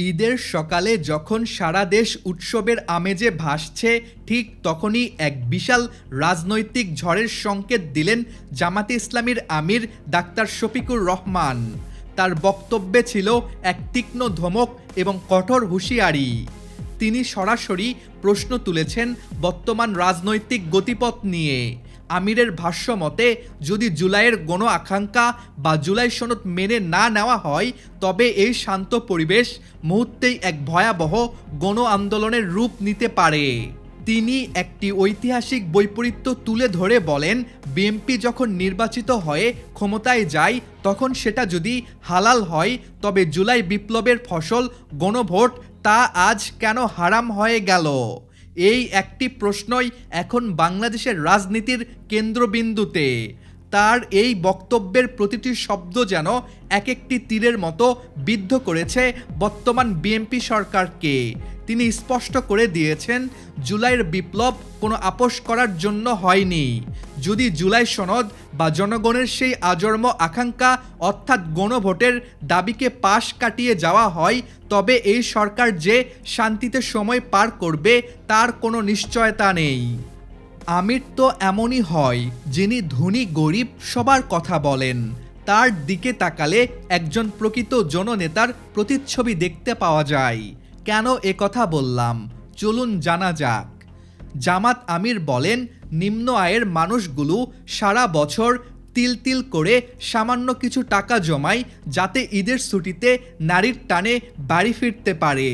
ঈদের সকালে যখন সারা দেশ উৎসবের আমেজে ভাসছে, ঠিক তখনই এক বিশাল রাজনৈতিক ঝড়ের সংকেত দিলেন জামাতে ইসলামীর আমির ডাক্তার শফিকুর রহমান। তার বক্তব্যে ছিল এক তীক্ষ্ণ ধমক এবং কঠোর হুঁশিয়ারি। তিনি সরাসরি প্রশ্ন তুলেছেন বর্তমান রাজনৈতিক গতিপথ নিয়ে। আমিরের ভাষ্য মতে, যদি জুলাইয়ের গণ আকাঙ্ক্ষা বা জুলাই সনদ মেনে না নেওয়া হয়, তবে এই শান্ত পরিবেশ মুহূর্তেই এক ভয়াবহ গণ আন্দোলনের রূপ নিতে পারে। তিনি একটি ঐতিহাসিক বৈপরীত্য তুলে ধরে বলেন, বিএনপি যখন নির্বাচিত হয়ে ক্ষমতায় যায়, তখন সেটা যদি হালাল হয়, তবে জুলাই বিপ্লবের ফসল গণভোট তা আজ কেন হারাম হয়ে গেল? এই একটি প্রশ্নই এখন বাংলাদেশের রাজনীতির কেন্দ্রবিন্দুতে। তার এই বক্তব্যের প্রতিটি শব্দ যেন এক একটি তীরের মতো বিদ্ধ করেছে বর্তমান বিএনপি সরকারকে। তিনি স্পষ্ট করে দিয়েছেন, জুলাইয়ের বিপ্লব কোনো আপোষ করার জন্য হয়নি। যদি জুলাই সনদ বা জনগণের সেই আজন্ম আকাঙ্ক্ষা অর্থাৎ গণভোটের দাবিকে পাশ কাটিয়ে যাওয়া হয়, তবে এই সরকার যে শান্তিতে সময় পার করবে তার কোনো নিশ্চয়তা নেই। আমির তো এমনই হয়, যিনি ধনী গরিব সবার কথা বলেন। তার দিকে তাকালে একজন প্রকৃত জননেতার প্রতিচ্ছবি দেখতে পাওয়া যায়। কেন এ কথা বললাম, চলুন জানা যাক। জামাত আমির বলেন, নিম্ন আয়ের মানুষগুলো সারা বছর তিল তিল করে সামান্য কিছু টাকা জমায়, যাতে ঈদের ছুটিতে নারীর টানে বাড়ি ফিরতে পারে।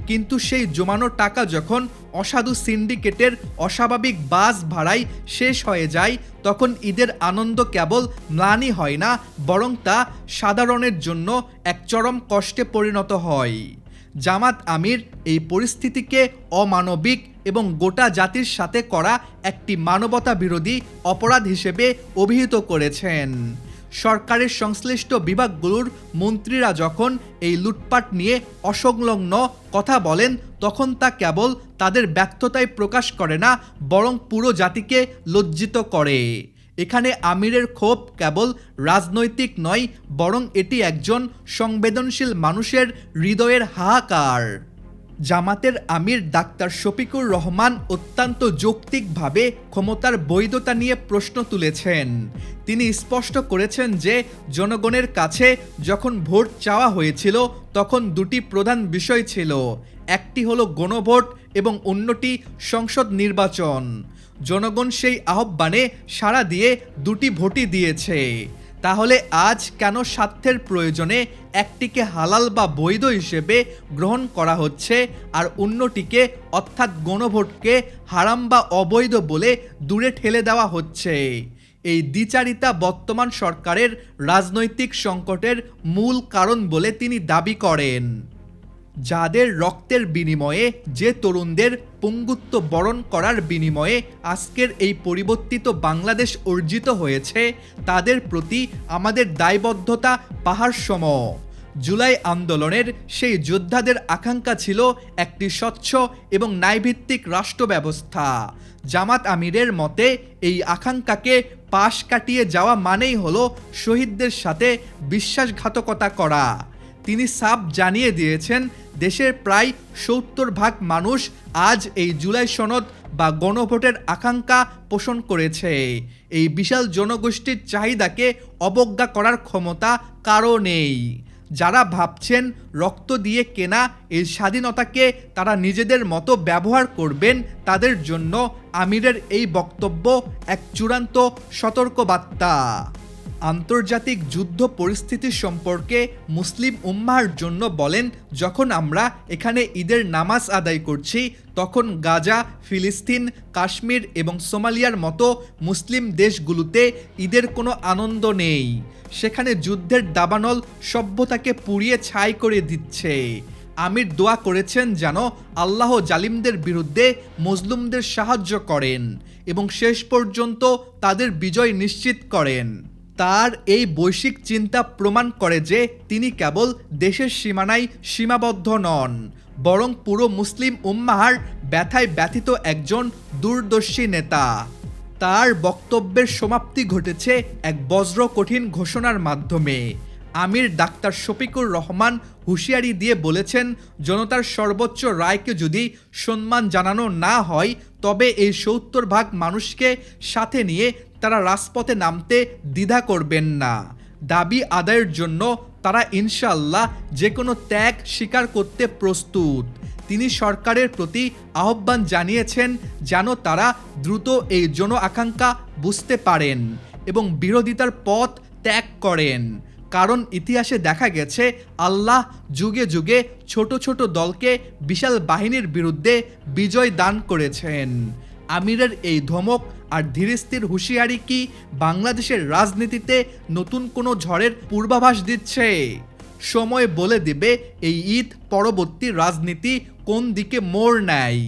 কিন্তু সেই জমানো টাকা যখন অসাধু সিন্ডিকেটের অস্বাভাবিক বাস ভাড়ায় শেষ হয়ে যায়, তখন ঈদের আনন্দ কেবল ম্লানি হয় না, বরং তা সাধারণের জন্য এক চরম কষ্টে পরিণত হয়। জামাত আমির এই পরিস্থিতিকে অমানবিক এবং গোটা জাতির সাথে করা একটি মানবতা বিরোধী অপরাধ হিসেবে অভিহিত করেছেন। সরকারের সংশ্লিষ্ট বিভাগগুলোর মন্ত্রীরা যখন এই লুটপাট নিয়ে অসংলগ্ন কথা বলেন, তখন তা কেবল তাদের ব্যর্থতায় প্রকাশ করে না, বরং পুরো জাতিকে লজ্জিত করে। এখানে আমিরের ক্ষোভ কেবল রাজনৈতিক নয়, বরং এটি একজন সংবেদনশীল মানুষের হৃদয়ের হাহাকার। জামাতের আমির ডাক্তার শফিকুর রহমান অত্যন্ত যৌক্তিকভাবে ক্ষমতার বৈধতা নিয়ে প্রশ্ন তুলেছেন। তিনি স্পষ্ট করেছেন যে জনগণের কাছে যখন ভোট চাওয়া হয়েছিল, তখন দুটি প্রধান বিষয় ছিল, একটি হলো গণভোট এবং অন্যটি সংসদ নির্বাচন। জনগণ সেই আহ্বানে সাড়া দিয়ে দুটি ভোটই দিয়েছে। তাহলে আজ কেন স্বার্থের প্রয়োজনে একটিকে হালাল বা বৈধ হিসেবে গ্রহণ করা হচ্ছে, আর অন্যটিকে অর্থাৎ গণভোটকে হারাম বা অবৈধ বলে দূরে ঠেলে দেওয়া হচ্ছে? এই দ্বিচারিতা বর্তমান সরকারের রাজনৈতিক সংকটের মূল কারণ বলে তিনি দাবি করেন। যাদের রক্তের বিনিময়ে, যে তরুণদের পঙ্গুত্ব বরণ করার বিনিময়ে আজকের এই পরিবর্তিত বাংলাদেশ অর্জিত হয়েছে, তাদের প্রতি আমাদের দায়বদ্ধতা পাহাড়সম। জুলাই আন্দোলনের সেই যোদ্ধাদের আকাঙ্ক্ষা ছিল একটি স্বচ্ছ এবং ন্যায়ভিত্তিক রাষ্ট্র ব্যবস্থা। জামাত আমিরের মতে, এই আকাঙ্ক্ষাকে পাশ কাটিয়ে যাওয়া মানেই হলো শহীদদের সাথে বিশ্বাসঘাতকতা করা। তিনি সাফ জানিয়ে দিয়েছেন, দেশের প্রায় ৭০% মানুষ আজ এই জুলাই সনদ বা গণভোটের আকাঙ্ক্ষা পোষণ করেছে। এই বিশাল জনগোষ্ঠীর চাহিদাকে অবজ্ঞা করার ক্ষমতা কারও নেই। যারা ভাবছেন রক্ত দিয়ে কেনা এই স্বাধীনতাকে তারা নিজেদের মতো ব্যবহার করবেন, তাদের জন্য আমিরের এই বক্তব্য এক চূড়ান্ত সতর্কবার্তা। আন্তর্জাতিক যুদ্ধ পরিস্থিতি সম্পর্কে মুসলিম উম্মাহর জন্য বলেন, যখন আমরা এখানে ঈদের নামাজ আদায় করছি, তখন গাজা, ফিলিস্তিন, কাশ্মীর এবং সোমালিয়ার মতো মুসলিম দেশগুলোতে ঈদের কোনো আনন্দ নেই। সেখানে যুদ্ধের দাবানল সভ্যতাকে পুড়িয়ে ছাই করে দিচ্ছে। আমির দোয়া করেছেন যেন আল্লাহ জালিমদের বিরুদ্ধে মজলুমদের সাহায্য করেন এবং শেষ পর্যন্ত তাদের বিজয় নিশ্চিত করেন। তার এই বৈশ্বিক চিন্তা প্রমাণ করে যে তিনি কেবল দেশের সীমানায় সীমাবদ্ধ নন, বরং পুরো মুসলিম উম্মাহর ব্যথায় ব্যথিত একজন দূরদর্শী নেতা। তার বক্তব্যের সমাপ্তি ঘটেছে এক বজ্র কঠিন ঘোষণার মাধ্যমে। আমির ডাক্তার শফিকুর রহমান হুঁশিয়ারি দিয়ে বলেছেন, জনতার সর্বোচ্চ রায়কে যদি সম্মান জানানো না হয় তবে এই ৭০ ভাগ মানুষকে সাথে নিয়ে তারা রাজপথে নামতে দ্বিধা করবেন না। দাবি আদায়ের জন্য তারা ইনশাআল্লাহ যে কোনো ত্যাগ স্বীকার করতে প্রস্তুত। তিনি সরকারের প্রতি আহ্বান জানিয়েছেন যেন তারা দ্রুত এই জন আকাঙ্ক্ষা বুঝতে পারেন এবং বিরোধিতার পথ ত্যাগ করেন। কারণ ইতিহাসে দেখা গেছে আল্লাহ যুগে যুগে ছোট ছোট দলকে বিশাল বাহিনীর বিরুদ্ধে বিজয় দান করেছেন। আমিরের এই ধমক আর ধীরস্থির হুঁশিয়ারি কি বাংলাদেশের রাজনীতিতে নতুন কোনো ঝড়ের পূর্বাভাস দিচ্ছে? সময় বলে দেবে এই ঈদ পরবর্তী রাজনীতি কোন দিকে মোড় নেয়।